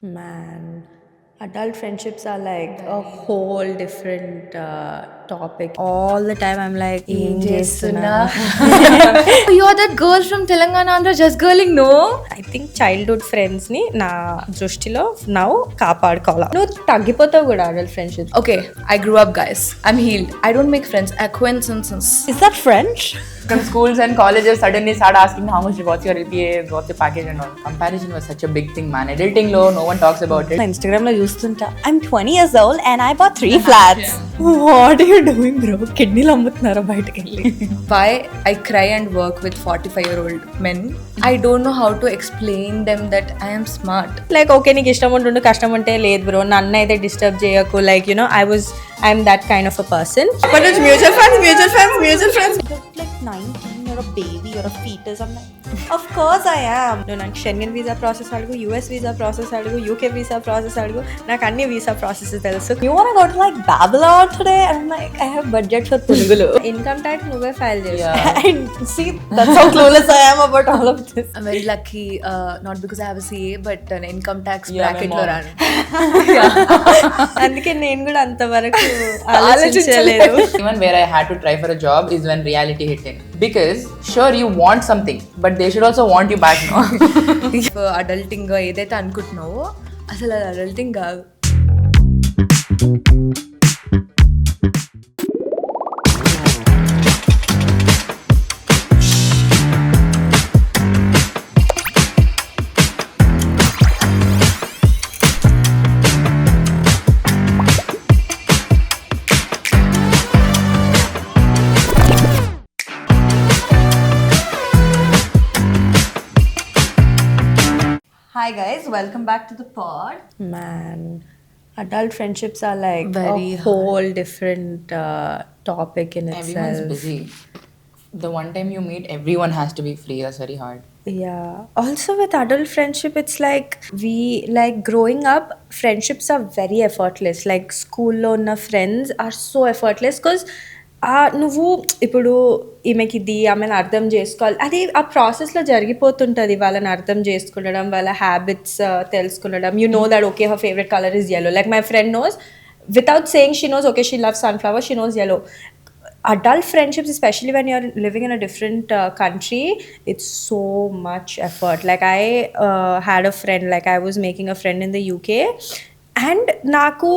Man, adult friendships are like a whole different topic. All the time I'm like, ఏం ఏం చేస్తున్నా? చేస్తున్నా you are that girl from Telangana Andhra just girling no I think childhood friends ని నా దృష్టిలో now కాపాడుకోవాలి. నువ్వు తగ్గిపోతావు కూడా adult friendships. okay I grew up guys I'm healed I don't make friends acquaintances Is that French? From schools and colleges suddenly start asking how much what's your EPA, what's your package and all. Comparison was such a big thing, man. Adulting low, no one talks about it. Instagram లో చూస్తుంటా I'm 20 years old and I bought 3 flats. What are you doing bro? కిడ్నీలు అమ్ముతున్నారా బయటకు వెళ్ళి? why I cry and work with 45-year-old men I don't know how to explain them that I am smart like okay నీకు ఇష్టం ఉంటుండు కష్టం ఉంటే లేదు bro నన్ను అయితే డిస్టర్బ్ చేయకు like I'm that kind of a person but it's mutual friends like 19 you're a baby you're a fetus I'm like of course I am no నాకు షెంగన్ visa process అడుగు US వీసా ప్రాసెస్ అడుగు UK visa process అడుగు నాకు అన్ని visa process తెలుసు you want to go to like Babylon today and I'm like I have budget for పునుగులు income tax నువ్వే file చేసి and see that's how clueless I am about all of this I'm very lucky not because I have a CA but an income tax Yeah, bracket my లో mom. రాను అందుకే నేను కూడా అంతవరకు ఆలోచించలేదు Even where I had to try for a job is when reality hit in. Because sure you want something, but they should also want you back, no? Adulting ఏదైతే అనుకుంటున్నావో అసలు అది అడల్టింగ్ కాదు Hi guys, welcome back to the pod. Man, adult friendships are like Very a whole different topic in Everyone's itself. busy. The one time you meet, everyone has to be free. That's very hard. Yeah. Also with adult friendship, it's like we like growing up, friendships are very effortless. Like school lo ఉన్న friends are so effortless because నువ్వు ఇప్పుడు ఈమెకి ఇది ఆమెను అర్థం చేసుకోవాలి అది ఆ ప్రాసెస్లో జరిగిపోతుంటుంది వాళ్ళని అర్థం చేసుకునడం వాళ్ళ హ్యాబిట్స్ తెలుసుకునడం you know that okay her favourite colour is yellow like my friend knows without saying she knows okay she loves sunflower she knows yellow adult friendships especially when you're living in a different country it's so much effort like I had a friend like I was making a friend in the UK and నాకు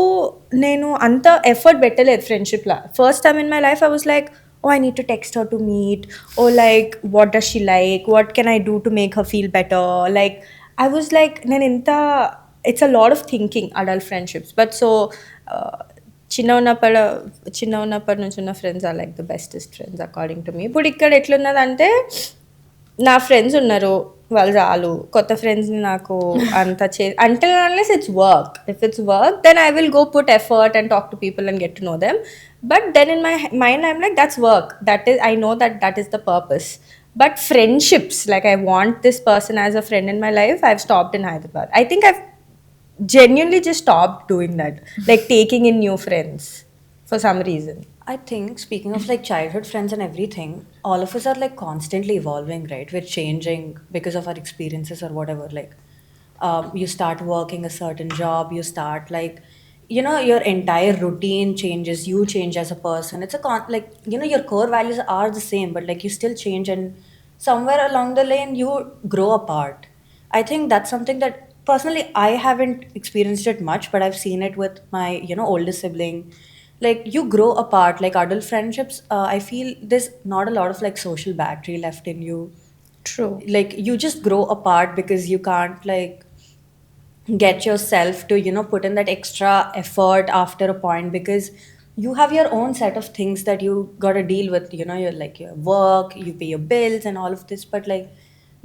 నేను అంత effort పెట్టలేదు ఫ్రెండ్షిప్లో first time in my life I was like oh I need to text her to meet oh like what does she like what can I do to make her feel better like I was like నేను ఎంత it's a lot of thinking adult friendships but so చిన్న ఉన్నప్పటి నుంచి ఉన్న friends are like the bestest friends according to మీ ఇప్పుడు ఇక్కడ ఎట్లున్నదంటే నా friends ఉన్నారు వాళ్ళు చాలు కొత్త ఫ్రెండ్స్ని నాకు అంత అంటే unless it's work if it's work then I will go put effort and talk to people and get to know them but then in my mind I'm like that's work that is I know that is the purpose but friendships like I want this person as a friend in my life I stopped in Hyderabad I think I've genuinely just stopped doing that like taking in new friends for some reason. I think speaking of like childhood friends and everything, all of us are like constantly evolving, right? We're changing because of our experiences or whatever. Like, you start working a certain job, you start like, your entire routine changes. You change as a person. It's like your core values are the same, but like you still change, and somewhere along the lane you grow apart. I think that's something that personally I haven't experienced it much, but I've seen it with my oldest sibling. Like you grow apart. Like adult friendships, I feel there's not a lot of like social battery left in you. True. Like you just grow apart because you can't like get yourself to put in that extra effort after a point, because you have your own set of things that you got to deal with. You're like your work, you pay your bills and all of this, but like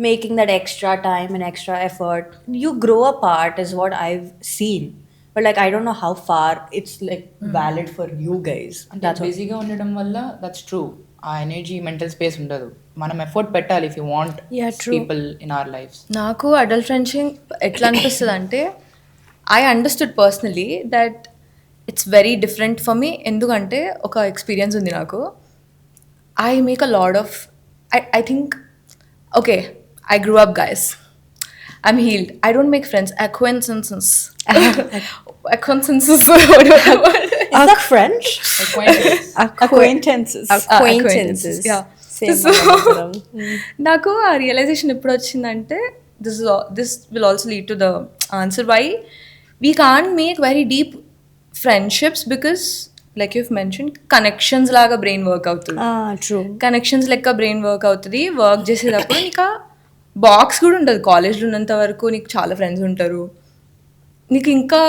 making that extra time and extra effort, you grow apart is what I've seen. But like I don't know how far it's like valid for you guys. That's బిజీగా ఉండడం వల్ల that's true ఆ energy mental space ఉండదు మనం effort పెట్టాలి if you want people in our lives నాకు adult friendship ఎట్లా అనిపిస్తుంది అంటే I understood personally that it's very different for me ఎందుకంటే ఒక ఎక్స్పీరియన్స్ ఉంది నాకు I make a lot of I think okay I grew up, guys. I'm healed. I don't make friends. Acquaintances. Acquaintances. Whatever. Is that French? Acquaintance. Acquaintances. Acquaintances. Yeah. Same So, Malayalam. నాకు ఆ realization ఎప్పుడు వచ్చిందంటే this will also lead to the answer why we can't make very deep friendships because like you've mention connections లాగా brain work అవుతుంది. True. Connections లెక్క brain work అవుతుంది. Work చేసేటప్పుడు నీకు బాక్స్ కూడా ఉంటుంది. కాలేజ్లో ఉన్నంత వరకు నీకు చాలా ఫ్రెండ్స్ ఉంటారు. నీకు ఇంకా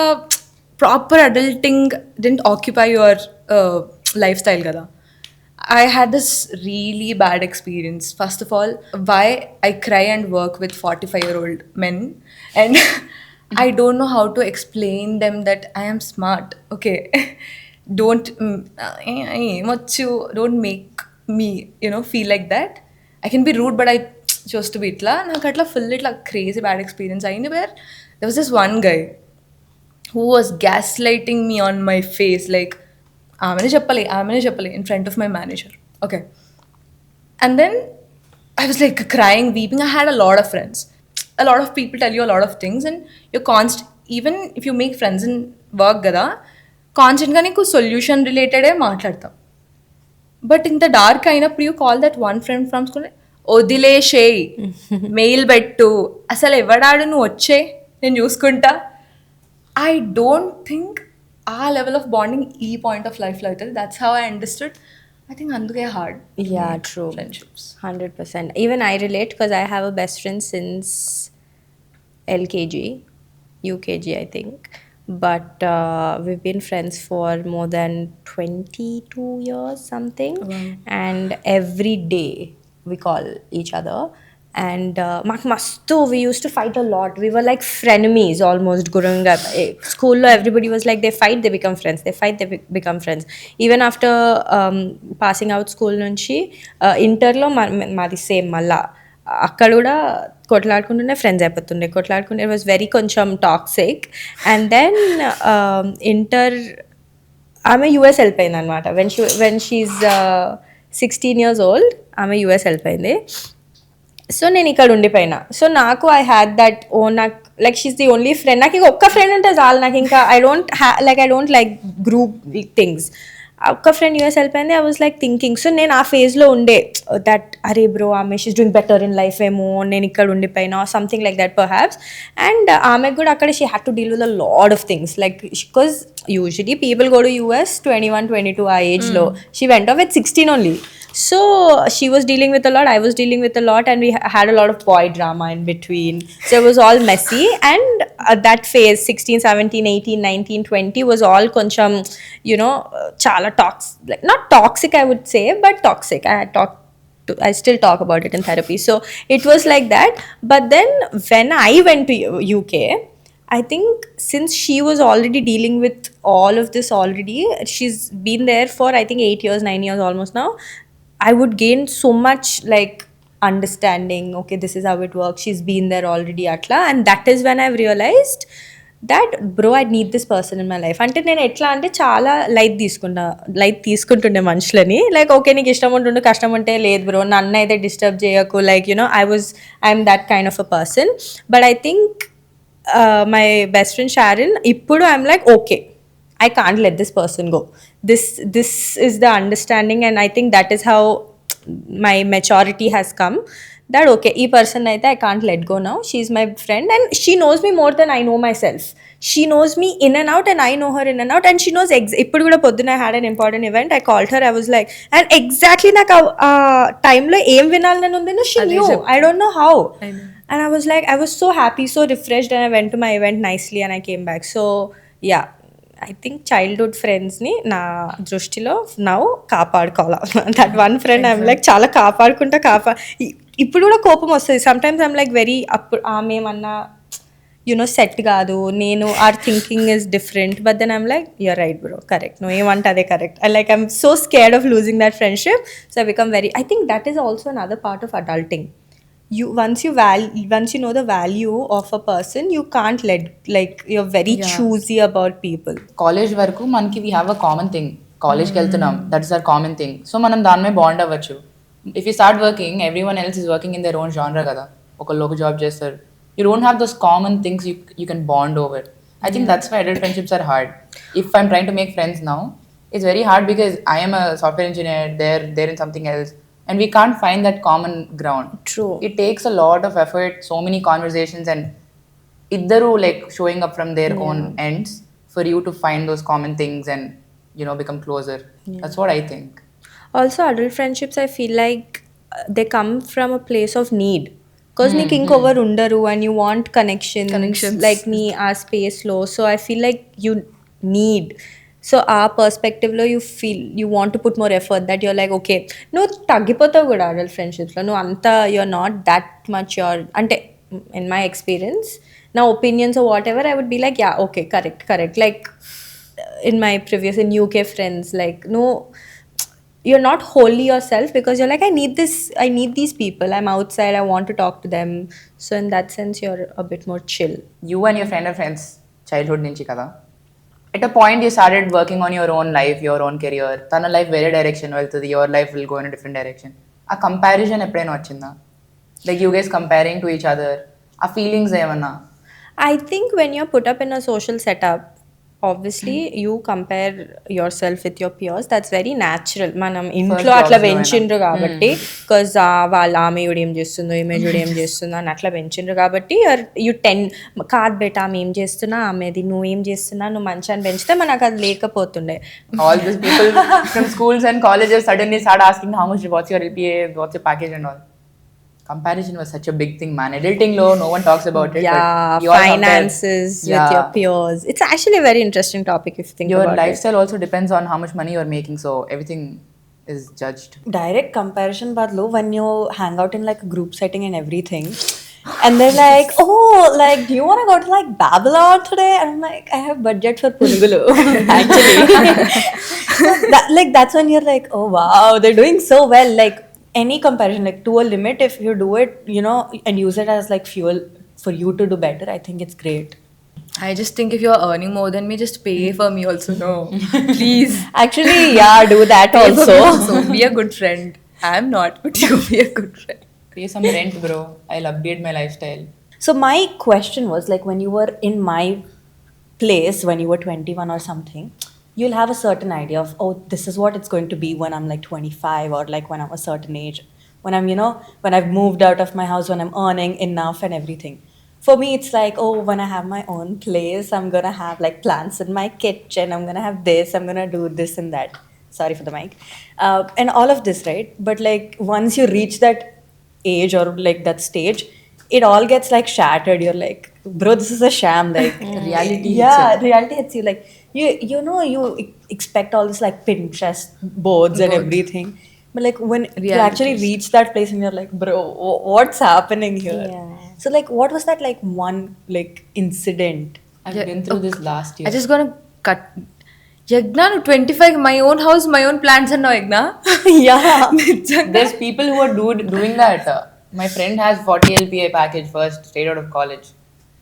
ప్రాపర్ అడల్టింగ్ డెంట్ ఆక్యుపై యువర్ లైఫ్ స్టైల్ కదా. I had this really bad experience. First of all, why I cry and work with 45-year-old men, and I don't know how to explain them that I am smart. Okay, don't don't make me feel like that. I can be rude, but I chose to be itla. నాకు అట్లా full ఇట్లా crazy bad experience అయింది. Where there was this one guy who was gaslighting me on my face like ఆమెనే చెప్పాలి in front of my manager. Okay. And then I was like crying, weeping. I had a lot of friends. A lot of people tell you a lot of things and you're even if you make friends in work కదా కాన్స్టెంట్గా నీకు solution రిలేటెడే మాట్లాడతాం. But ఇంత dark అయినప్పుడు you call that one friend from school, వదిలేసేయి, mail పెట్టు, అసలు ఎవడాడు, నువ్వు వచ్చే నేను చూసుకుంటా. ఐ డోంట్ థింక్ ఆ లెవెల్ ఆఫ్ బాండింగ్ ఈ పాయింట్ ఆఫ్ లైఫ్లో అవుతుంది. That's how I understood. I think అందుకే hard. Yeah, true. Friendships. 100%. Even I relate because I have a best friend since LKG, UKG, I think. But we've been friends for more than 22 years, something. Wow. And every day we call each other. And మాకు మస్తు we used to fight a lot. We were like frenemies almost growing up. School lo everybody was like they fight, they become friends, they fight, they become friends. Even after passing out school నుంచి ఇంటర్లో మాది same మళ్ళా అక్కడ కూడా కొట్లాడుకుంటుండే friends అయిపోతుండే. కొట్లాడుకుంటే it was very కొంచెం టాక్సిక్. అండ్ దెన్ ఇంటర్ ఆమె యూఎస్ వెళ్ళిపోయింది అనమాట. వెన్ షీఈ్ 16 years old ఆమె యూఎస్ వెళ్ళిపోయింది. సో నేను ఇక్కడ ఉండిపోయినా. సో నాకు ఐ హ్యాడ్ దట్ నాకు like she the only friend. నాకు ఇంక ఒక్క ఫ్రెండ్ ఉంటే చాలు. నాకు ఇంకా I don't like group things. ఒక్క ఫ్రెండ్ యూఎస్ వెళ్ళిపోయింది. I was like thinking. So నేను ఆ ఫేజ్లో ఉండే దట్ అరే బ్రో ఆమె she doing better in life ఏమో, నేను ఇక్కడ ఉండిపోయినా something like that perhaps. And ఆమెకు కూడా అక్కడ she had to deal with a lot of things like because usually people go to US 21, 22 ఆ ఏజ్లో. She went off with 16 only. So she was dealing with a lot, I was dealing with a lot, and we had a lot of boy drama in between. So it was all messy. And that phase 16, 17, 18, 19, 20 was all koncham, chala toxic, like not toxic I would say, but toxic. I still talk about it in therapy. So it was like that. But then when I went to UK, I think since she was already dealing with all of this already, she's been there for I think 8 years, 9 years almost now. I would gain so much like understanding. Okay, this is how it works. She's been there already atla. And that is when I've realized that bro, I need this person in my life. అంటే నేను ఎట్లా అంటే చాలా light తీసుకుంటుండే మనుషులని. Like okay నీకు ఇష్టం ఉంటుండే, కష్టం ఉంటే లేదు బ్రో, నన్ను అయితే డిస్టర్బ్ చేయకు. Like I'm that kind of a person. But I think my best friend Sharon, ippudu I'm like okay, I can't let this person go. This is the understanding, and I think that is how my maturity has come, that okay, ee person aithe I can't let go now. She's my friend and she knows me more than I know myself. She knows me in and out and I know her in and out, and she knows ippudu kuda podduna I had an important event. I called her, I was like, and exactly నాకు time lo em vinalani undino she knew. I don't know how. And I was like, I was so happy, so refreshed, and I went to my event nicely and I came back. So yeah, I think childhood friends ni na దృష్టిలో now కాపాడుకోవాలా. That one friend I'm like చాలా కాపాడుకుంటా ఇప్పుడు కూడా కోపం వస్తుంది. Sometimes I'm like very ఆమె ఏమన్నా set కాదు, నేను our thinking is different, but then I'm like you're right bro, correct, no ఏమంటే అదే correct. I'm so scared of losing that friendship, so I become very, I think that is also another part of adulting. Once you know the value of a person, you can't let, like you're very choosy about people. College వరకు మనకి we have a common thing. కాలేజ్కి వెళ్తున్నాం, that is our common thing. So మనం దాని మీద bond అవ్వచ్చు. If you start working, every one else is working in their own genre కదా. ఒకళ్ళు ఒక జాబ్ చేస్తారు, You don't have those common things you can bond over. I think that's why adult friendships are hard. If I'm trying to make friends now, it's very hard because I am a software engineer, they're in something else, and we can't find that common ground. True. It takes a lot of effort, so many conversations, and iddaru like showing up from their own ends for you to find those common things and become closer. That's what I think. Also, adult friendships, I feel like they come from a place of need. Because నీకు ఇంకొకరు ఉండరు and you want connections. Like నీ ఆ స్పేస్లో. So I feel like you need. So ఆ పర్స్పెక్టివ్లో you want to put more effort that you're like, okay, నువ్వు తగ్గిపోతావు కూడా adult ఫ్రెండ్షిప్స్లో. నువ్వు అంతా you're not that much అంటే in my experience, నా opinions or whatever, I would be like, yeah, okay, correct. Like in my previous, in UK friends, like, no, you're not wholly yourself because you're like, I need these people, I'm outside, I want to talk to them. So in that sense, you're a bit more chill. You and your friend are friends childhood నుంచి కదా. At a point you started working on your own life, your own career. తన life వేరే direction వెళ్తుంది, your life will go in a different direction. ఆ comparison ఎప్పుడైనా వచ్చిందా? Like you guys comparing to each other, ఆ feelings ఏమన్నా? I think when you're put up in a social setup, obviously you compare yourself with your peers. That's very natural. మనం ఇంట్లో అట్లా పెంచిండ్రు కాబట్టి, because వాళ్ళ ఆమె చూడు ఏం చేస్తుందో, ఈమె చూడు ఏం చేస్తుందో అని అట్లా పెంచిండ్రు కాబట్టి యూ కాదు బెట ఆమె ఏం చేస్తున్నా, ఆమెది నువ్వు ఏం చేస్తున్నా, నువ్వు మంచి అని పెంచితే మనకు అది లేకపోతుండే. All these people from schools and colleges suddenly start asking how much, what's your LPA, what's your package and all. Comparison was such a big thing, man. Adulting low, no one talks about it. Yeah, but you all finances with your peers. It's actually a very interesting topic if you think your about lifestyle also depends on how much money you're making, so everything is judged. Direct comparison badlo, when you hang out in like a group setting and everything, and they're like, oh, like, do you want to go to like Babylon today? And I'm like, I have budget for Punugulu, actually. That's when you're like, oh wow, they're doing so well. Like any comparison, like to a limit, if you do it, and use it as like fuel for you to do better, I think it's great. I just think if you're earning more than me, just pay for me also. No, please. Actually, yeah, do that also. So be a good friend. I'm not, but you be a good friend. Pay some rent, bro. I'll update my lifestyle. So my question was like, when you were in my place, when you were 21 or something, you'll have a certain idea of, oh, this is what it's going to be when I'm like 25 or like when I'm a certain age, when I'm, when I've moved out of my house, when I'm earning enough and everything. For me, it's like, oh, when I have my own place, I'm going to have like plants in my kitchen, I'm going to have this, I'm going to do this and that. Sorry for the mic. And all of this, right? But like once you reach that age or like that stage, it all gets like shattered. You're like, bro, this is a sham. Like Reality hits yeah, you. reality hits you. Like you expect all this like Pinterest boards and everything, but like when you actually reach that place and you're like, bro, what's happening here? Yeah. So like, what was that like one like incident? I've been through this last year. I just gonna cut. Yagna, no 25, my own house, my own plants and no Yagna. Yeah. There's people who are doing that. My friend has 40 LPA package first, straight out of college.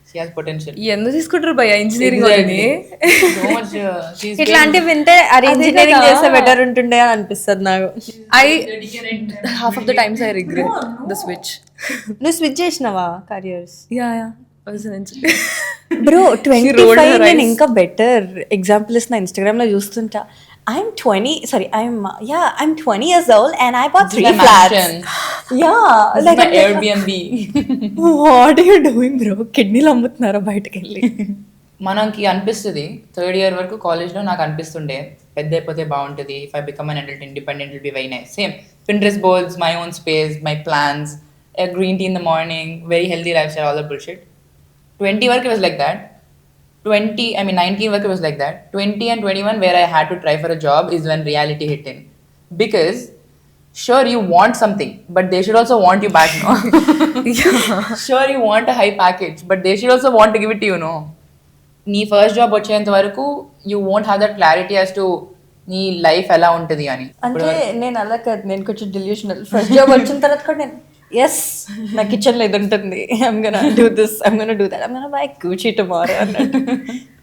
She has potential. ఎందుకు తీసుకుంటారు భయ engineering వాళ్ళని? So much. She's ఇట్లాంటివి వింటే అది engineering చేస్తే better ఉంటుండే అని అనిపిస్తుంది నాకు. Half of the times I regret the switch. నువ్వు స్విచ్ చేసినావా careers? Yeah. I was an engineer. Bro She rolled her 25 నేను eyes. ఇంకా బెటర్ ఎగ్జాంపుల్ ఇస్తున్నా. ఇన్స్టాగ్రామ్ లో చూస్తుంటా, I'm 20 years old and I bought 3 flats. Yeah, This like is my Airbnb. what are you doing, bro? కిడ్నీలు అమ్ముతున్నారా బయటకు వెళ్ళి? మనకి అనిపిస్తుంది third year వరకు కాలేజ్లో నాకు అనిపిస్తుండే పెద్ద అయిపోతే బాగుంటుంది, if I become an adult independent will be very nice. Same Pinterest boards, my own space, my plans, a green tea in the morning, very healthy lifestyle, all that bullshit. 20 వరకు it was like that. 19 వరకు it was like that. 20 and 21 where I had to try for a job is when reality hit in. Because sure you want something, but they should also want you back, no? Sure you want a high package, but they should also want to give it to you, no? నీ first job వచ్చేంత వరకు you won't have that clarity as to నీ life ఎలా ఉంటుంది అని. అంటే నేను అలా కాదు, నేను కొంచెం డిల్యూషనల్. ఫస్ట్ జాబ్ వచ్చిన తర్వాత కూడా నేను ఎస్ నా కిచెన్ లో ఇది ఉంటుంది, I'm gonna do this, I'm gonna do that, I'm gonna by Gucci tomorrow అన్నట్టు.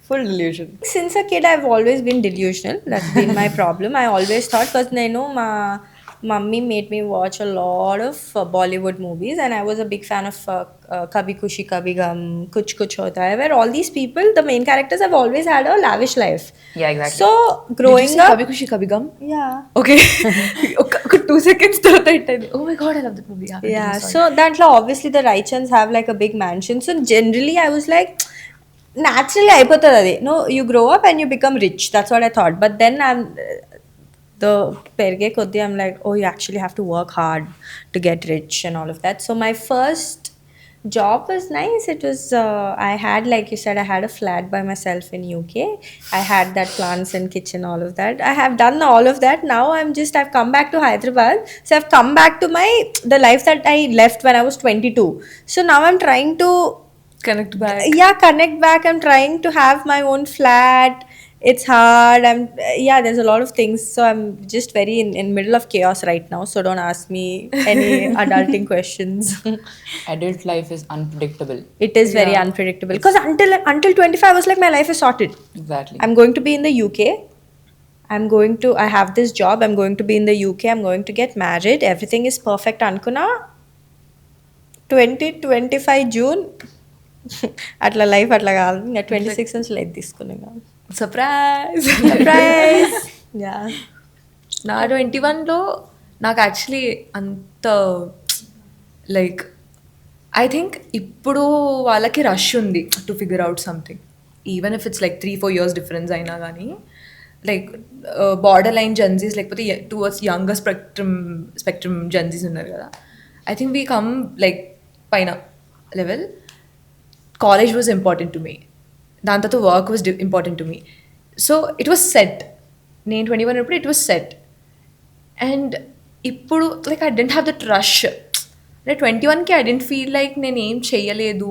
Full delusion. Since a kid I've always been delusional. That's been my problem. I always thought, because నేను మా mummy made me watch a lot of Bollywood movies, and I was a big fan of Kabhi Khushi Kabhi Gum, Kuch Kuch Hota Hai, where all these people, the main characters, have always had a lavish life. Yeah, exactly. So Did you growing see up, Kabhi Khushi Kabhi Gum? yeah. Okay. 2 seconds తర్వాత అయిపోయింది. Oh my god, I love that movie. Yeah, Yeah, continue, sorry. so that obviously the Raichans have like a big mansion. So generally, I was like, naturally, అయిపోతుంది అది. No, you grow up and you become rich. That's what I thought. But then the perge koddi, I'm like, oh, you actually have to work hard to get rich and all of that. So my first job was nice. It was I had, like you said, I had a flat by myself in UK. I had that plants and kitchen, all of that. I have done all of that. Now I've come back to Hyderabad. So I've come back to the life that I left when I was 22. So now I'm trying to Connect back. connect back. I'm trying to have my own flat. It's hard. There's a lot of things, so I'm just very in middle of chaos right now, so don't ask me any adulting questions. Adult life is unpredictable. It is very unpredictable, because until 25 I was like, my life is sorted. Exactly. I'm going to be in the UK. I have this job. I'm going to be in the UK. I'm going to get married. Everything is perfect ankuna. 2025 June అట్లా life అట్లా కాదు. ఇంకా 26 నుంచి light తీసుకున్నాను. Surprise. Surprise. Yeah, నా 21లో నాకు actually అంత like I think ఇప్పుడు వాళ్ళకి రష్ ఉంది to figure out something, even if it's like 3-4 years difference అయినా కానీ, లైక్ బార్డర్ లైన్ జెన్జీస్ లేకపోతే టువర్డ్స్ యంగర్ స్పెక్ట్రమ్ జెన్జీస్ ఉన్నారు కదా. I think we come like పైన level. College was important to me, దాని తర్వాత work was important to me. So it was set. నేను 21 అప్పుడు ఇట్ వాజ్ సెట్. అండ్ ఇప్పుడు like I didn't have that rush. అంటే 21కి ఐ డెంట్ ఫీల్ లైక్ నేను ఏం చెయ్యలేదు.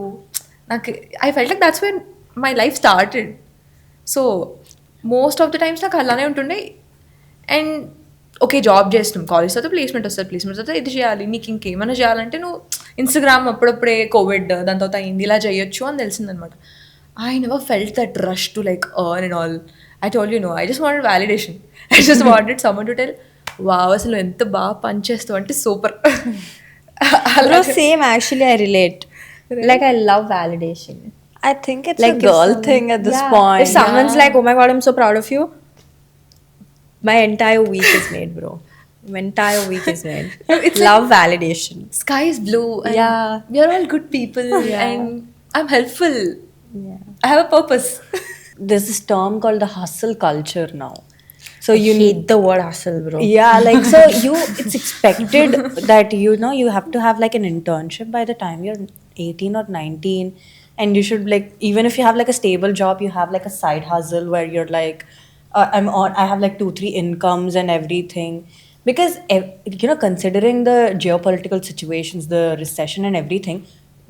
నాకు I felt like that's when my life started. So most of the times నాకు అలానే ఉంటుండే. అండ్ ఓకే, జాబ్ చేస్తున్నాం, కాలేజ్ తర్వాత ప్లేస్మెంట్ వస్తుంది, ప్లేస్మెంట్ తర్వాత ఇది చేయాలి, నీకు ఇంకేమైనా చేయాలంటే నువ్వు ఇన్స్టాగ్రామ్ అప్పుడప్పుడే కోవిడ్ దాని తర్వాత అయింది, ఇలా చేయొచ్చు అని తెలిసిందనమాట. I never felt that rush to like earn and all. I told you no, I just wanted validation. I just wanted someone to tell, wow అసలు ఎంత బాగా పనిచేస్తావు అంటే super. bro, same, actually I relate. Like I love validation. I think it's Like a if girl some- thing at this yeah, point. if someone's like, oh my god, I'm so proud of you, my entire week is made, bro. My entire week is made. It's love validation. Sky is blue and Yeah. we are all good people and I'm helpful. Yeah. I have a purpose. There's this term called the hustle culture now. So You need the word hustle, bro. yeah, like so it's expected that you have to have like an internship by the time you're 18 or 19, and you should, like, even if you have like a stable job, you have like a side hustle where you're like, I have like 2-3 incomes and everything, because considering the geopolitical situations, the recession and everything,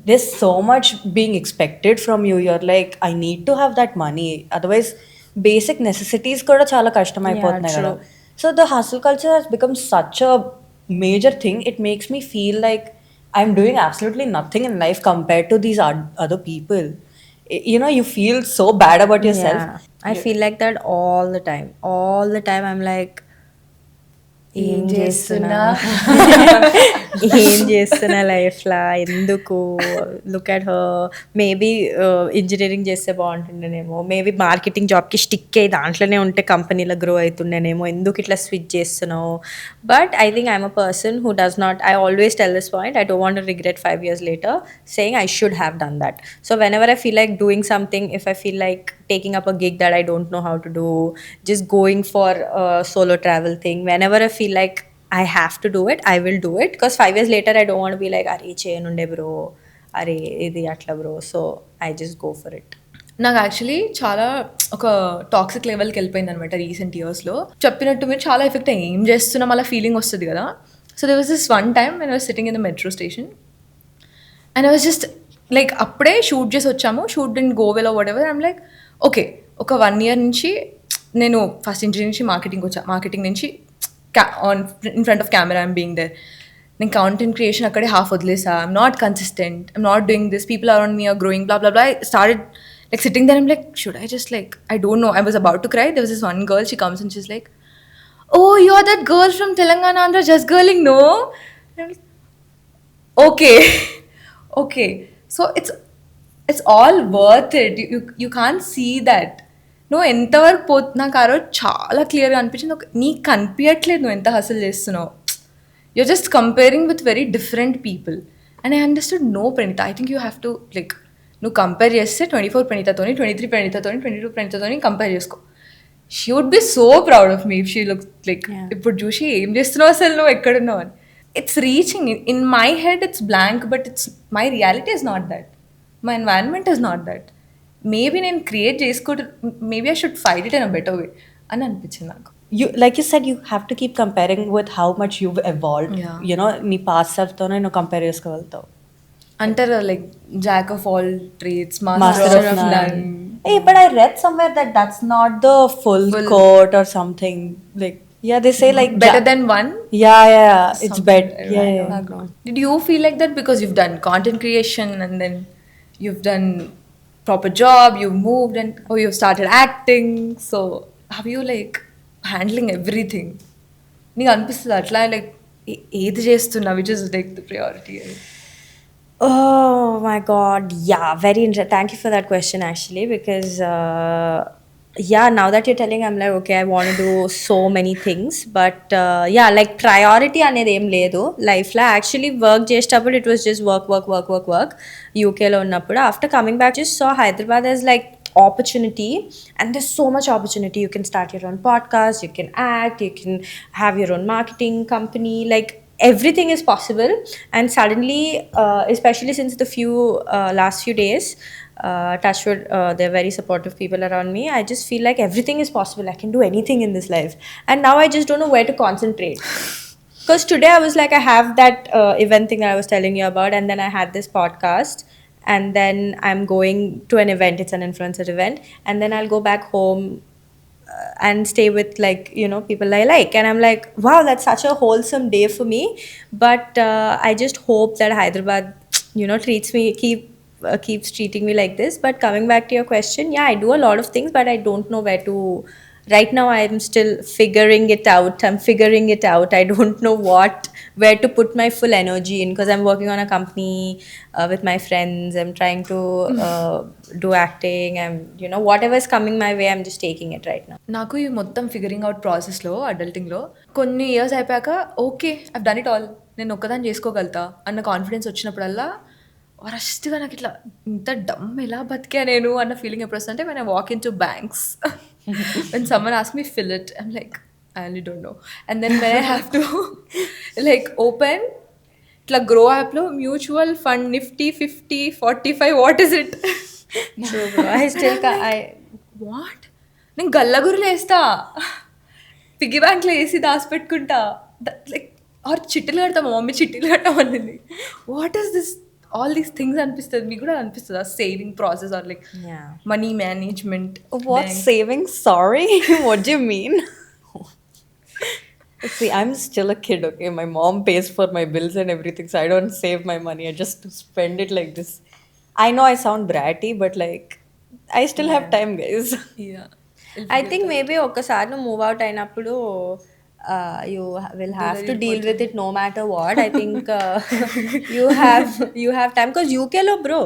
there's so much being expected from you. You're like, I need to have that money, otherwise basic necessities kuda chala kashtam అయిపోతున్నాయి కదా. So the hustle culture has become such a major thing. It makes me feel like I'm doing absolutely nothing in life compared to these other people. You feel so bad about yourself. Yeah. I feel like that all the time. All the time I'm like, ఏం చేస్తున్నా ఏం చేస్తున్నా లైఫ్లా, ఎందుకు, look at her, maybe engineering చేస్తే బాగుంటుండేనేమో, maybe marketing జాబ్కి stick అయ్యి దాంట్లోనే ఉంటే కంపెనీలో గ్రో అవుతుండేనేమో, ఎందుకు ఇట్లా స్విచ్ చేస్తున్నావు. But I think I'm a person who does not, I always tell this point, I don't want to regret 5 years later saying I should have done that. So whenever I feel like doing something, if I feel like taking up a gig that I don't know how to do, just going for a solo travel thing, whenever I feel like I have to do it, I will do it, because 5 years later I don't want to be like, అరే చేయనుండే bro, అరే ఇది అట్లా bro. So I just go for it. నాకు actually చాలా ఒక toxic లెవెల్కి వెళ్ళిపోయింది అనమాట రీసెంట్ ఇయర్స్లో. చెప్పినట్టు మీరు చాలా ఎఫెక్ట్ ఏం చేస్తున్నాం అలా ఫీలింగ్ వస్తుంది కదా. So there was this one time when I was sitting in the metro station and I was just like, అప్పుడే షూట్ చేసి వచ్చాము, shoot didn't go well or whatever. I'm like, okay, ఒక 1 year నుంచి నేను first engineering నుంచి marketing వచ్చా, marketing నుంచి in front of camera I'm being there. నేను కాంటెంట్ క్రియేషన్ అక్కడే హాఫ్ వదిలేసా. I'm not consistent, I'm not doing this, people around me are growing, blah blah blah. I started like sitting there, I'm like, should I just, like, I don't know, I was about to cry. There was this one girl, she comes and she's like, oh, you're that girl from Telangana, Andhra, just girling, no? And okay, okay. So it's all worth it. You can't see that. నువ్వు ఎంతవరకు నాకు ఆ రోజు చాలా క్లియర్గా అనిపించింది. నీకు కనిపించట్లేదు నువ్వు ఎంత హసలు చేస్తున్నావు. You're just comparing with very different people. And I understood, no, Pranita, I think you have to, like, నువ్వు కంపేర్ చేస్తే 24 ప్రణీతతోని, 23 ప్రణీతతోని, 22 ప్రణీతతోని కంపేర్ చేసుకో. She would be so proud of me if she look like, ఇప్పుడు చూసి ఏం చేస్తున్నావు అసలు, నువ్వు ఎక్కడున్నావు అని. It's reaching in my head, it's blank, but it's my reality is not that, my environment is not that. Maybe నేను create చేసుకోవడం, maybe I should fight it in a better way అని అనిపించింది నాకు. You, like you said, you have to keep comparing with how much you've evolved. Yeah. You know, నీ past self తోనే నువ్వు compare చేసుకోగలుగుతావు. అంటారు like jack of all trades, Master master of of none. None. Hey, but I read somewhere that that's not the full quote or something. Like, yeah, they say like Better than one. Yeah, it's Something better. like Yeah, that. yeah. Did you feel like that because you've done content creation and then you've done proper job, you've moved and you've started acting? So have you like handling everything? నీకు అనిపిస్తుంది అట్లా like ఏది చేస్తున్నా which is like the priority? Oh my god, yeah, very interesting. Thank you for that question actually, because yeah, now that you're telling, I'm like, okay, I want to do so many things, but yeah, like priority అనేది ఏం లేదు లైఫ్లో. Actually work చేసేటప్పుడు it was just work యూకేలో ఉన్నప్పుడు. After coming back just so Hyderabad as like opportunity, and there's so much opportunity. You can start your own podcast, you can act, you can have your own marketing company, like everything is possible. And suddenly especially since the last few days, touchwood, they're very supportive people around me. I just feel like everything is possible. I can do anything in this life, and now I just don't know where to concentrate. Because today I was like, I have that event thing that I was telling you about, and then I had this podcast, and then I'm going to an event. It's an influencer event, and then I'll go back home and stay with, like, you know, people I like. And I'm like, wow, that's such a wholesome day for me. But I just hope that Hyderabad, you know, keeps treating me like this. But coming back to your question, yeah, I do a lot of things, but I don't know where to. Right now I'm still figuring it out. I don't know where to put my full energy in, because I'm working on a company with my friends. I'm trying to do acting. I'm, you know, whatever's coming my way, I'm just taking it right now. నాకు ఈ మొత్తం figuring out ప్రాసెస్లో, అడల్టింగ్లో కొన్ని years అయిపోయాక okay I've done it all, నేను ఒక్కదాన్ని చేసుకోగలుగుతా అన్న confidence వచ్చినప్పుడల్లా వరస్ట్గా నాకు ఇట్లా ఇంత డమ్ ఎలా బతికా నేను అన్న ఫీలింగ్ ఎప్పుడు వస్తుందంటే when I walk into banks when someone asks me fill it, I'm like I really don't know. And then when I have to like open ఇట్లా గ్రో యాప్లో mutual fund Nifty 50 45 what is it? True, bro. I still what? నేను గల్లగురులు వేస్తా, piggy బ్యాంక్లో వేసి దాచిపెట్టుకుంటా, like are చిట్టీలు కడతా, మా mummy చిట్టీలు కట్టామన్నది. What is this, all these things అనిపిస్తుంది. మీకు కూడా అనిపిస్తుందా saving process or like Yeah. Money management? What saving? Sorry, what do you mean? See, I'm still a kid, okay? My mom pays for my bills and everything, so I don't save my money. I just spend it like this. I know I sound bratty, but like, I still have time, guys. I think maybe ఒకసారి నువ్వు move out అయినప్పుడు you will have to deal with it no matter what. I think you have time, because UK lo, bro,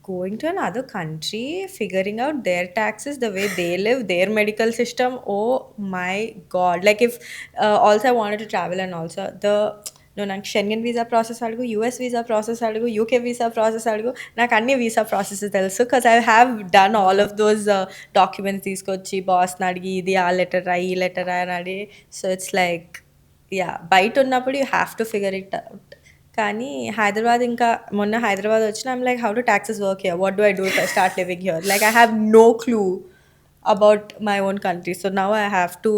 going to another country, figuring out their taxes, the way they live, their medical system, oh my god. Like if also I wanted to travel, and also నాకు షెంగన్ visa process అడుగు, US visa process అడుగు, UK visa process అడుగు, నాకు అన్ని visa process తెలుసు. Because I have done all of those documents తీసుకొచ్చి బాస్ని అడిగి, ఇది ఆ లెటర్ ఈ లెటర్ అని అడిగి. సో ఇట్స్ లైక్, యా, బయట ఉన్నప్పుడు you have to figure it out. కానీ హైదరాబాద్, ఇంకా మొన్న హైదరాబాద్ వచ్చిన, I'm like, how do taxes work here, what do I do if I start living here? Like I have no clue about my own country, so now I have to,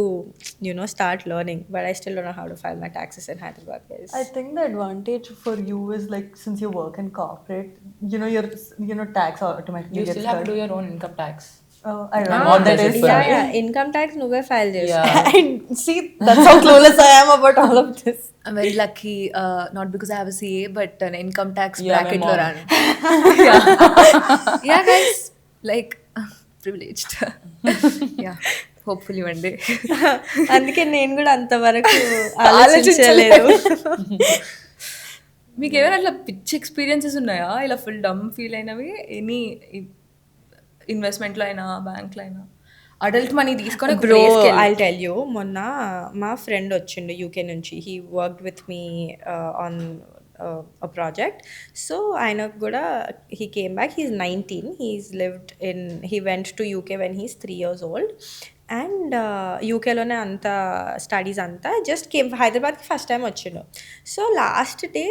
you know, start learning, but I still don't know how to file my taxes in Hyderabad, guys. I think the advantage for you is like, since you work in corporate, you know tax automatically You gets still have to cut. do your own income tax. I don't My know mom what that does it is. for Yeah, income tax నువ్వే file చేస్తా. Yeah. And see, that's how clueless I am about all of this. I'm very lucky, not because I have a CA, but an income tax Yeah, my bracket mom. lo run. Yeah guys, like privileged. Yeah, hopefully one day. అందుకే నేను కూడా అంతవరకు ఆలోచించలేదు. మీకు ఏమైనా అట్లా pitch experiences ఉన్నాయా ఇలా ఫుల్ డమ్ ఫీల్ అయినవి? ఎనీ ఇన్వెస్ట్మెంట్లో అయినా బ్యాంక్లో అయినా అడల్ట్ మనీ తీసుకొని ఒక బ్రో ప్లేస్కి వెళ్ళి. ఐ టెల్ యూ, మొన్న మా ఫ్రెండ్ వచ్చిండు యూకే నుంచి. He worked with me on a project. So ఆయనకు కూడా he came back, he's 19, he went to UK when he's 3 years old, and యూకేలోనే అంతా స్టడీస్ అంతా జస్ట్ కేమ్ హైదరాబాద్కి ఫస్ట్ టైం వచ్చిండు. So last day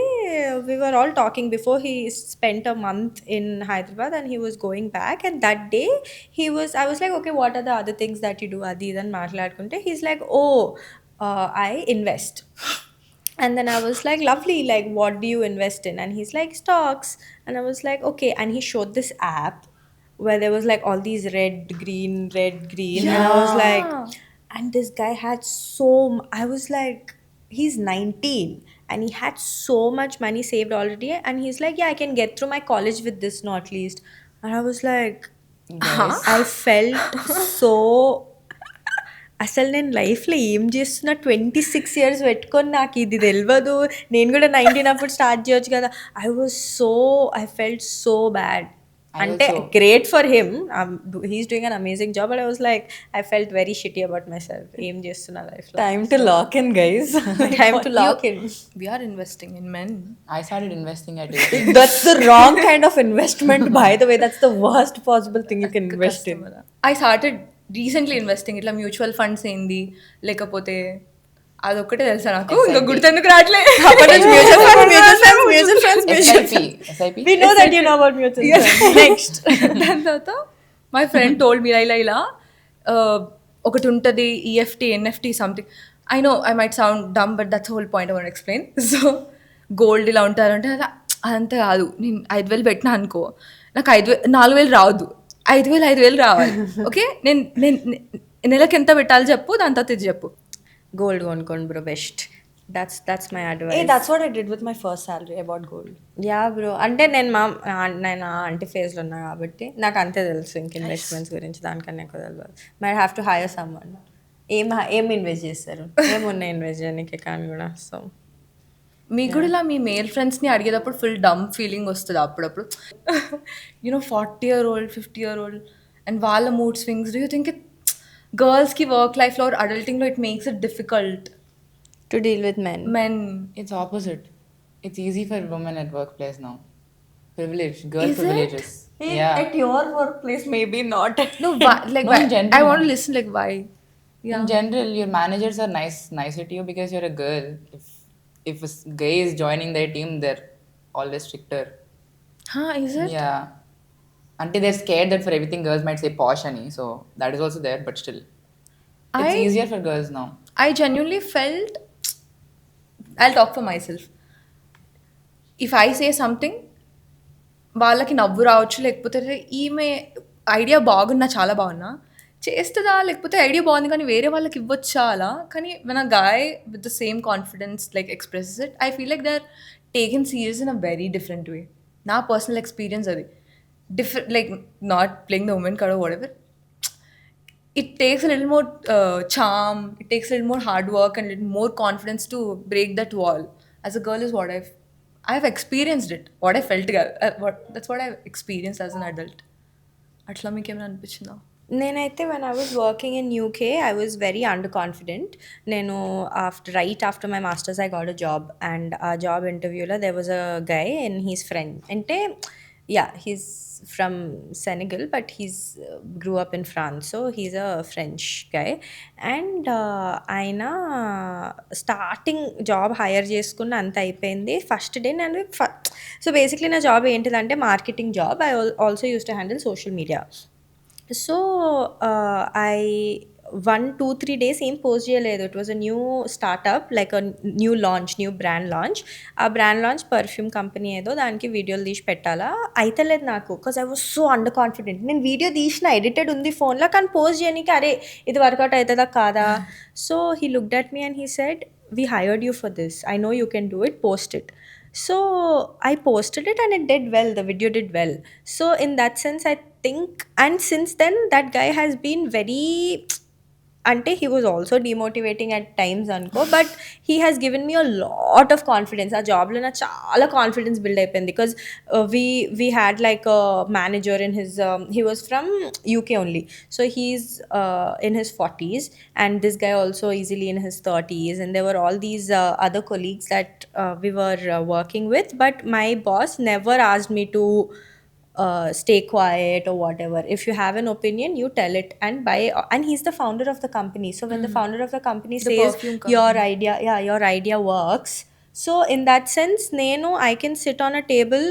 we were all talking before he spent a month in Hyderabad and he was going back. And that day I was like, okay what are the other things that you do, అది ఇది అని మాట్లాడుకుంటే he's like, oh I invest. And then I was like, lovely, like, what do you invest in? And he's like, stocks. And I was like, okay. And he showed this app where there was like all these red, green. And I was like, and this guy had I was like, he's 19 and he had so much money saved already. And he's like, yeah, I can get through my college with this, no, at least. And I was like, Guys. I felt so. అసలు నేను లైఫ్లో ఏం చేస్తున్నా, 26 years పెట్టుకొని నాకు ఇది తెలియదు, నేను కూడా 19 అప్పుడు స్టార్ట్ చేయొచ్చు కదా. I felt so bad. అంటే great for him, he's doing an amazing job, but I was like, I felt very shitty about myself. ఏం చేస్తున్నా లైఫ్లో. Time to lock in, guys. Time to lock in. We are investing in men. I started investing at 18. That's the wrong kind of investment, by the way. That's the worst possible thing you can invest in. I started recently investing. ఇట్లా mutual funds ఏంది, లేకపోతే అదొక్కటే తెలుసా నాకు, ఇంకా గుర్తెందుకు రావట్లే. SIP. We know that you know about mutual funds. Next. దాని తర్వాత మై ఫ్రెండ్ టోల్డ్ మీ ఇలా ఒకటి ఉంటుంది EFT, NFT something. I know I might sound dumb, but that's whole point I want explain. So gold ఇలా ఉంటారంటే అదంతా కాదు. నేను 5,000 పెట్టినా అనుకో, నాకు 4,000 రావద్దు, 5,000 రావాలి. ఓకే, నేను నెలకి ఎంత పెట్టాలి చెప్పు, దాని తర్వాత ఇది చెప్పు. గోల్డ్ కొనుక్కోండి bro, best. That's my advice. Hey, that's what I did with my first salary. I bought gold. Yeah bro, అంటే నేను ఆంటీ ఫేజ్లో ఉన్నా కాబట్టి నాకు అంతే తెలుసు. ఇంక ఇన్వెస్ట్మెంట్స్ గురించి దానికన్నా ఎక్కువ తెలియదు. My have to hire someone. ఏం ఇన్వెస్ట్ చేస్తారు, ఏమున్నాయి ఇన్వెస్ట్ చేయడానికి కానీ కూడా. సో మీకు కూడా ఇలా మీ మేల్ ఫ్రెండ్స్ని అడిగేటప్పుడు ఫుల్ డమ్ ఫీలింగ్ వస్తుంది అప్పుడప్పుడు. 40-year-old 50-year-old అండ్ వాళ్ళ mood swings. Do you think గర్ల్స్కి వర్క్ లైఫ్లో అడల్టింగ్లో it makes it difficult to deal with men? It's opposite. It's easy for women at workplace now. Privilege, girl privileges. Yeah. At your workplace, maybe not. No, like No, why? in general. I want to listen, like why? In general, your managers are nicer to you because you're a girl. If a guy is joining their team, they're always stricter. Huh, is it? Yeah. Until they're scared that for everything girls might say posh ani, so that is also there, but still. It's easier for girls now. I genuinely felt, I'll talk for myself. If I say something, వాళ్ళకి నవ్వు రావచ్చు, లేకపోతే ఈమె idea బాగున్నా, చాలా బాగున్నా చేస్తుందా, లేకపోతే ఐడియా బాగుంది కానీ వేరే వాళ్ళకి ఇవ్వచ్చా అలా. కానీ when a guy with the same confidence like expresses it, I feel like they're taken serious in a very different way. నా పర్సనల్ ఎక్స్పీరియన్స్ అది. Different, like not playing the woman card or whatever. It takes a little more charm, it takes a little more hard work and a little more confidence to break that wall. As a girl is what I've experienced it. What I felt, that's what I've experienced as an adult. అట్లా మీకు ఏమైనా అనిపించిందా? నేనైతే when I was working in UK, I was very underconfident. నేను right after my masters I got a job, and ఆ job ఇంటర్వ్యూలో there was a guy and his friend. అంటే yeah, he's from Senegal, but he's grew up in France, so he's a French guy. And ఆయన starting job hire చేసుకున్న అంత అయిపోయింది. First day నేను so basically నా job ఏంటిదంటే marketing job. I also use to handle social media. So I 1-2-3 days ఏం post చేయలేదు. It was a new startup, like a new brand launch. ఆ brand launch perfume company ఏదో, దానికి వీడియోలు తీసి పెట్టాలా అయితలేదు నాకు. Because I was so under confident. నేను వీడియో తీసిన ఎడిటెడ్ ఉంది ఫోన్లో, కానీ పోస్ట్ చేయడానికి అరే ఇది వర్కౌట్ అవుతుందా కాదా. So he looked at me and he said, we hired you for this, I know you can do it, post it. So I posted it and it did well, the video did well. So in that sense I think, and since then that guy has been very ante he was also demotivating at times anko, but he has given me a lot of confidence. Our job lo na chala confidence build అయిపోయింది because we had like a manager in his he was from UK only, so he's in his 40s, and this guy also easily in his 30s, and there were all these other colleagues that we were working with, but my boss never asked me to stay quiet or whatever. If you have an opinion, you tell it. And by and he's the founder of the company, so when the founder of the company The says perfume your company. idea, yeah, your idea works, so in that sense, Neno, I can sit on a table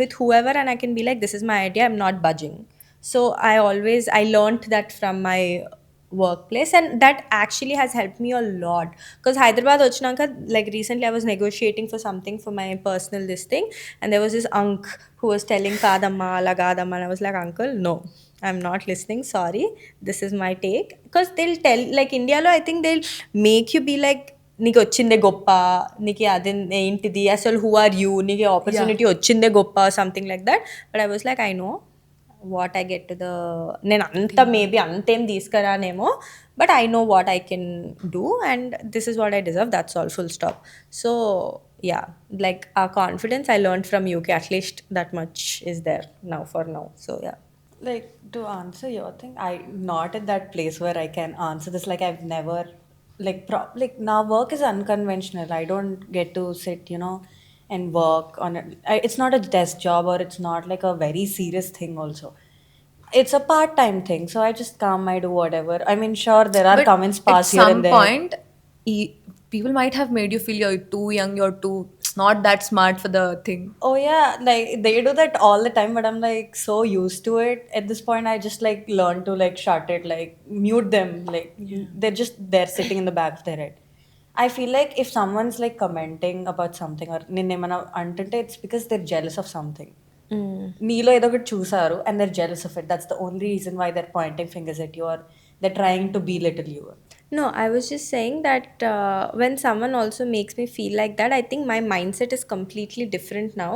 with whoever and I can be like, this is my idea, I'm not budging. So I learned that from my workplace, and that actually has helped me a lot. Because Hyderabad vachinaka, like recently I was negotiating for something for my personal this thing, and there was this unk who was telling kadamma lagadamma, and I was like, uncle, no, I'm not listening, sorry, this is my take. Because they'll tell, like India lo, I think they'll make you be like, నీకు వచ్చిందే గొప్ప, నీకు అది ఏంటిది అసలు, who are you, నీకు Yeah. Opportunity వచ్చిందే గొప్ప, something like that. But I was like, I know what I get to the, నేను అంత మేబీ అంతేం తీసుకురానేమో, but I know what I can do and this is what I deserve, that's all, full stop. So yeah, like our confidence I learned from UK, at least that much is there now for now. So yeah. Like, to answer your thing, I not at that place where I can answer this. Like, I've never, like, like now work is unconventional. I don't get to sit, and work on it. It's not a desk job, or it's not like a very serious thing also. It's a part-time thing, so I just come, I do whatever. I mean, sure, there are But comments at pass here some and there. point, people might have made you feel you're too young, you're too not that smart for the thing. Oh yeah, like they do that all the time, but I'm like so used to it. At this point, I just like learn to like shut it, like mute them. Like they're just there sitting in the back of their head. I feel like if someone's like commenting about something or నిన్నేమన్నా అంటుంటే, it's because they're jealous of something. నీలో ఏదో ఒకటి చూసారు and they're jealous of it. That's the only reason why they're pointing fingers at you, or they're trying to belittle you. No, I was just saying that when someone also makes me feel like that, I think my mindset is completely different now.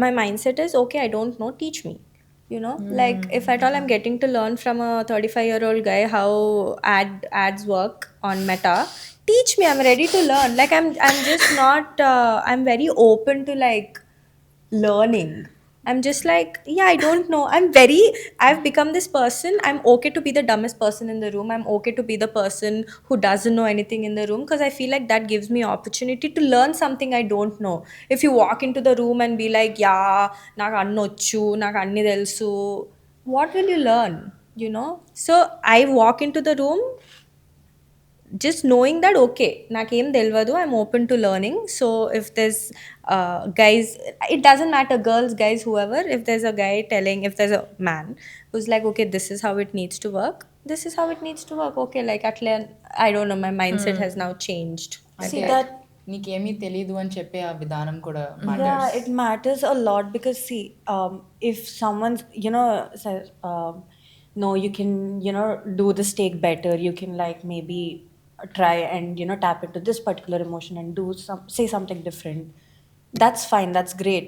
My mindset is, okay, I don't know, teach me. Like if at all I'm getting to learn from a 35-year-old guy how ads work on Meta, teach me. I'm ready to learn. Like I'm just not. I'm very open to like learning. I'm just like, yeah, I don't know. I've become this person. I'm okay to be the dumbest person in the room. I'm okay to be the person who doesn't know anything in the room, because I feel like that gives me opportunity to learn something I don't know. If you walk into the room and be like, yeah, నాకు అన్ని వచ్చు, నాకు అన్ని తెలుసు, what will you learn? So I walk into the room just knowing that, okay, nakem delvadu, I'm open to learning. So if there's guys, it doesn't matter, girls, guys, whoever, if there's a guy telling, if there's a man who's like, okay, this is how it needs to work, this is how it needs to work, okay, like at least, I don't know, my mindset has now changed. See అంటే that. నీకేమీ తెలీదు అని చెప్పే ఆ విధానం కూడా Yeah, matters. it matters a lot because see, if someone's, says, no, you can, do this take better. You can like maybe try and tap into this particular emotion and say something different. That's fine. That's great.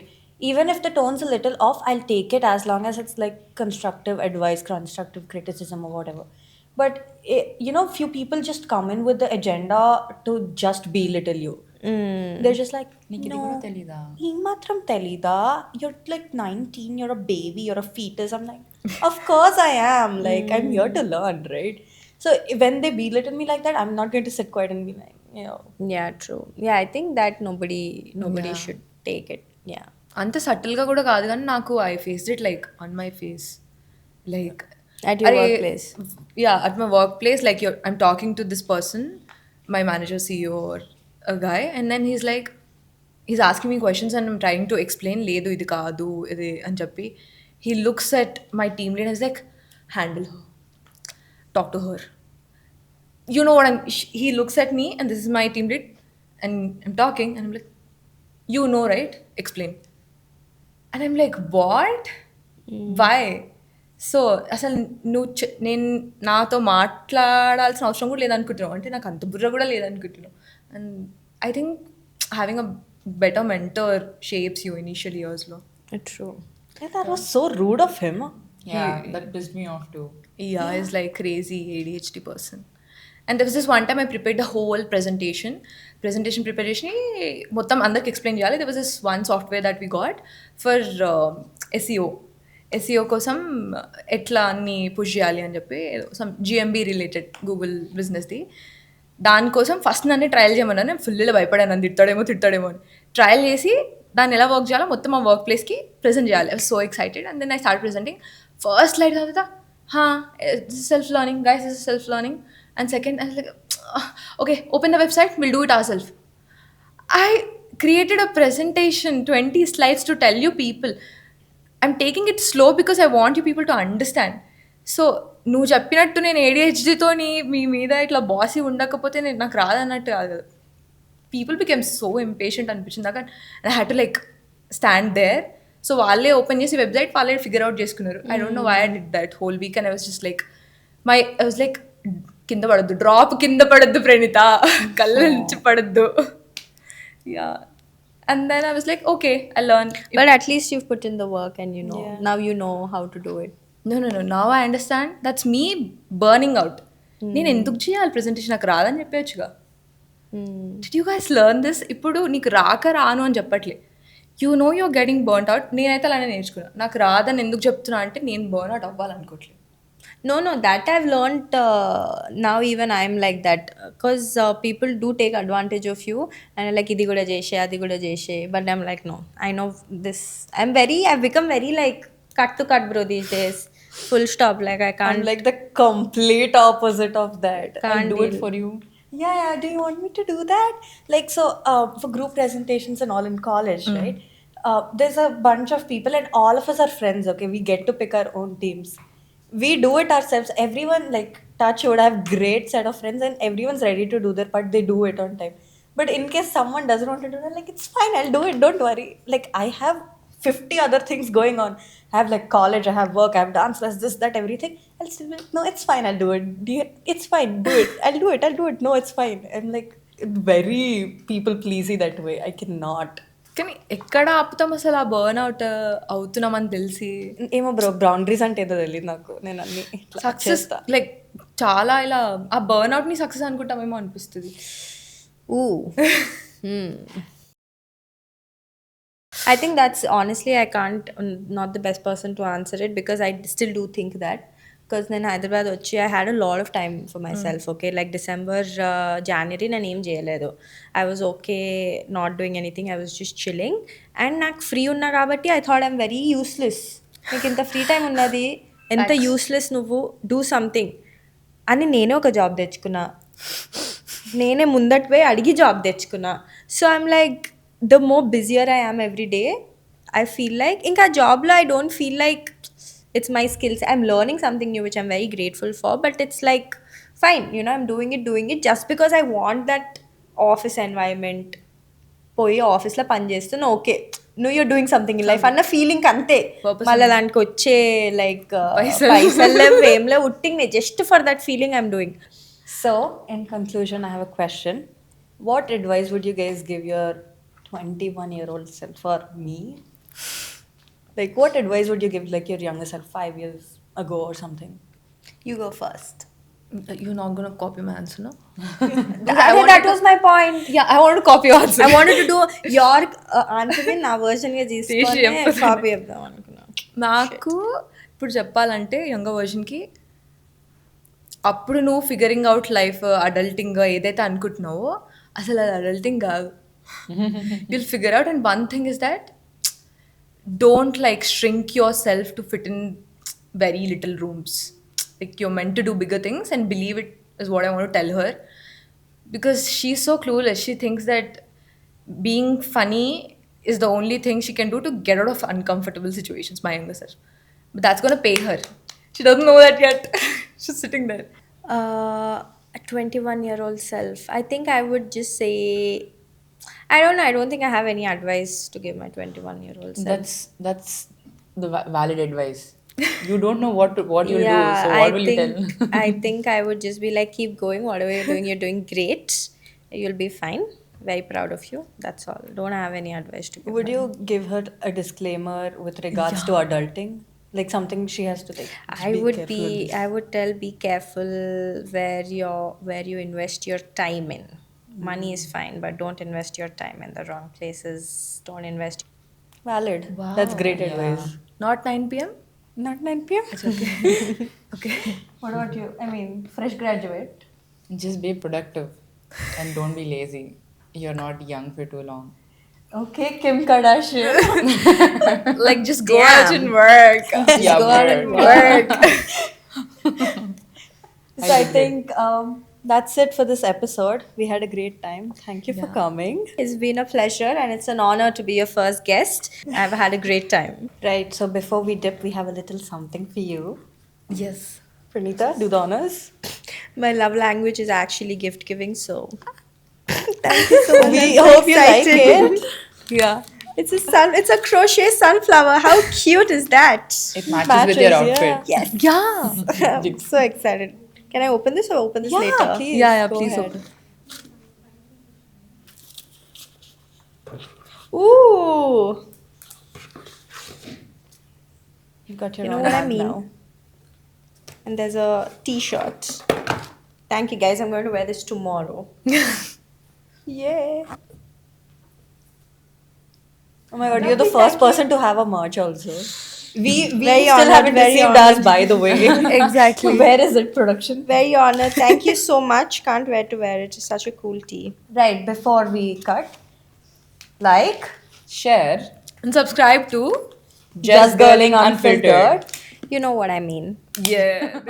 Even if the tone's a little off, I'll take it as long as it's like constructive advice, constructive criticism, or whatever. But few people just come in with the agenda to just belittle you. They're just like, నీకు ఇది no, కూడా తెలీదా? ఈ మాత్రం తెలీదా? You're like 19, you're a baby, you're a fetus. I'm like, of course I am. Like, I'm here to learn, right? So when they belittle me like that, I'm not going to sit quiet and be like, Yeah, true. Yeah, I think that nobody Yeah. should take it. Yeah. అంత సటిల్గా కూడా కాదు కానీ నాకు I faced it like on my face like At your workplace. Yeah at my work place like I'm talking to this person my manager CEO or a guy and then he's asking me questions and I'm trying to explain లేదు ఇది కాదు ఇది అని చెప్పి he looks at my team lead and is like handle her, talk to her, you know what he looks at me and this is my team lead and I'm talking and I'm like, you know, right, explain. And I'm like, what? Why? So అసలు నేను నాతో మాట్లాడాల్సిన అవసరం కూడా లేదనుకుంటున్నావు, అంటే నాకు అంత బుర్ర కూడా లేదనుకుంటున్నావు. And I think having a better mentor shapes you initial ఇయర్స్లో. True. yeah, that was so rude of him. Yeah, that pissed me off too. Yeah, he's like crazy ADHD person. And there was this one time I prepared the whole presentation preparation మొత్తం అందరికి explain చేయాలి. There was this one software that we got for SEO. SEO కోసం ఎట్లా అన్ని push చేయాలి అని చెప్పి some GMB related Google బిజినెస్ది. దానికోసం ఫస్ట్ నన్ను ట్రయల్ చేయమన్నాను. నేను ఫుల్గా భయపడాను, నన్ను తిట్టాడేమో అని. ట్రయల్ చేసి దాన్ని ఎలా వర్క్ చేయాలో మొత్తం ఆ వర్క్ ప్లేస్కి ప్రెజెంట్ చేయాలి. I was so excited. And then I start presenting. First slide తర్వాత this is self-learning, guys, this is self-learning. And second, I was like, okay, open the website, we'll do it ourselves. I created a presentation, 20 slides to tell you people. I'm taking it slow because I want you people to understand. So నువ్వు చెప్పినట్టు నేను ADHDతోని మీ మీద ఇట్లా bossy ఉండకపోతే నేను నాకు రాదన్నట్టు కాదు కదా. పీపుల్ బికెమ్ సో ఇంపేషెంట్ అనిపించింది నాకు. I had to like stand there. So వాళ్ళే ఓపెన్ చేసి వెబ్సైట్ వాళ్ళే ఫిగర్ అవుట్ చేసుకున్నారు. I don't know why I did that whole week. And I was just like I was like కింద పడద్దు, drop కింద పడద్దు ప్రణీత, కళ్ళ నుంచి పడద్దు. Yeah. And then I was like, okay, I learned. But at least you've put in the work and now you know how to do it. No. Now I understand. That's me burning out. నేను ఎందుకు చేయాలి presentation, నాకు రాదని చెప్పేయచ్చుగా. Did you guys learn this? ఇప్పుడు నీకు రాను అని చెప్పట్లే. You know you're getting burnt out. నేనైతే అలానే నేర్చుకున్నా. నాకు రాదని ఎందుకు చెప్తున్నా అంటే నేను బర్న్ అవుట్ అవ్వాలనుకోవట్లేదు. No, that I've learned. Now even I'm like that, because people do take advantage of you and like idi kuda cheshe adi kuda cheshe, but I'm like, no, I know this. I've become very like cut to cut bro these days. Full stop. Like I can't. I'm like the complete opposite of that. Can't do it deal. for you. Yeah, do you want me to do that? Like, so for group presentations and all in college, right? There's a bunch of people and all of us are friends, okay? We get to pick our own teams. We do it ourselves. Everyone, like, touch would have great set of friends and everyone's ready to do their part. They do it on time. But in case someone doesn't want to do that, like, it's fine, I'll do it, don't worry. Like, I have 50 other things going on. I have like college, I have work, I have dance class, this, that, everything. I'll still be like, no, it's fine, I'll do it. It's fine, do it. I'll do it. No, it's fine. I'm like very people pleasy that way. I cannot. కానీ ఎక్కడ ఆపుతాం అసలు ఆ burn out అవుతున్నామని తెలిసి? ఏమో bro, boundaries అంటే ఏదో తెలియదు నాకు. నేను అన్ని సక్సెస్ లైక్ చాలా ఇలా ఆ బర్న్ అవుట్ని సక్సెస్ అనుకుంటామేమో అనిపిస్తుంది. I think that's honestly I can't, not the best person to answer it, because I still do think that. Because then Hyderabad వచ్చి I had a lot of time for myself. Okay, like December, January నేను ఏం చేయలేదు. I was okay not doing anything. I was just chilling. And నాకు free ఉన్నా కాబట్టి I thought I'm very useless. నీకు ఇంత free time ఉన్నది, ఎంత యూస్లెస్ నువ్వు, డూ సంథింగ్ అని నేనే ఒక జాబ్ తెచ్చుకున్నా. నేనే ముందటి పోయి అడిగి జాబ్ తెచ్చుకున్నా. So I'm like, the more busier I am every day, I feel like inka job lo I don't feel like it's my skills. I'm learning something new which I'm very grateful for, but it's like fine, I'm doing it just because I want that office environment. పోయి ఆఫీస్లో పని చేస్తున్నా, okay you're doing something in life అన్న feeling అంతే. మళ్ళీ దానికి వచ్చే like పైసల్లో ఏంలే ఉట్టింగ్ just for that feeling I'm doing. So in conclusion, I have a question. What advice would you guys give your 21-year-old self, or me? Like, what advice would you give like your younger self 5 years ago or something? You go first. You're not gonna copy my answer, no? That was my point. Yeah, I want to copy your answer. I wanted to do your answer ని నా version గా తీసుకొని copy చేద్దాం అనుకున్నా. నాకు ఇప్పుడు చెప్పాలంటే younger వర్షన్కి, అప్పుడు నువ్వు ఫిగరింగ్ అవుట్ లైఫ్ అడల్టింగ్ ఏదైతే అనుకుంటున్నావో అసలు అది అడల్టింగ్ కాదు. You'll figure out, and one thing is that don't like shrink yourself to fit in very little rooms. Like, you're meant to do bigger things, and believe it is what I want to tell her, because she's so clueless. She thinks that being funny is the only thing she can do to get out of uncomfortable situations, my younger self. But that's going to pay her. She doesn't know that yet. She's sitting there. A 21-year-old self, I think I would just say, I don't know, I don't think I have any advice to give my 21-year-old self. That's the valid advice. You don't know what you'll do, so what will you tell? I think I would just be like, keep going, whatever you're doing great, you'll be fine, very proud of you, that's all. Don't have any advice to give Would her. you give her a disclaimer with regards to adulting? Like something she has to like. just I be would careful with be this. I would tell be careful where you invest your time in. Money is fine, but don't invest your time in the wrong places. Don't invest. Valid. That's Wow. great Yeah. advice. Not 9 p.m.? Not 9 p.m. It's okay. Okay. What about you? I mean, fresh graduate. Just be productive and don't be lazy. You're not young for too long. Okay, Kim Kardashian. Like, just go out Damn. and work. Just Yeah, go out and work. work. So I did think that's it for this episode. We had a great time. Thank you for coming. It's been a pleasure and it's an honor to be your first guest. I've had a great time. Right, so before we dip, we have a little something for you. Yes. Pranita, do the honors. My love language is actually gift giving, so thank you so much. We I'm so hope you like excited. it. Yeah. It's a crochet sunflower. How cute is that? It matches with your Matches, outfit. Yes. Yeah. I'm so excited. Can I open this or open this Yeah, later? please. Yeah, go please ahead. open. Ooh. You've got your You know own what I bag mean? now. And there's a t-shirt. Thank you guys. I'm going to wear this tomorrow. Yeah. Oh my god, you're the first person to have a merch also. We Very still honored, haven't very received honored. ours, by the way. Exactly. Where is it, production? Very honored. Thank you so much. Can't wait to wear it. It's such a cool tee. Right, before we cut, like, Share. And subscribe to Just Girling Unfiltered. You know what I mean. Yeah.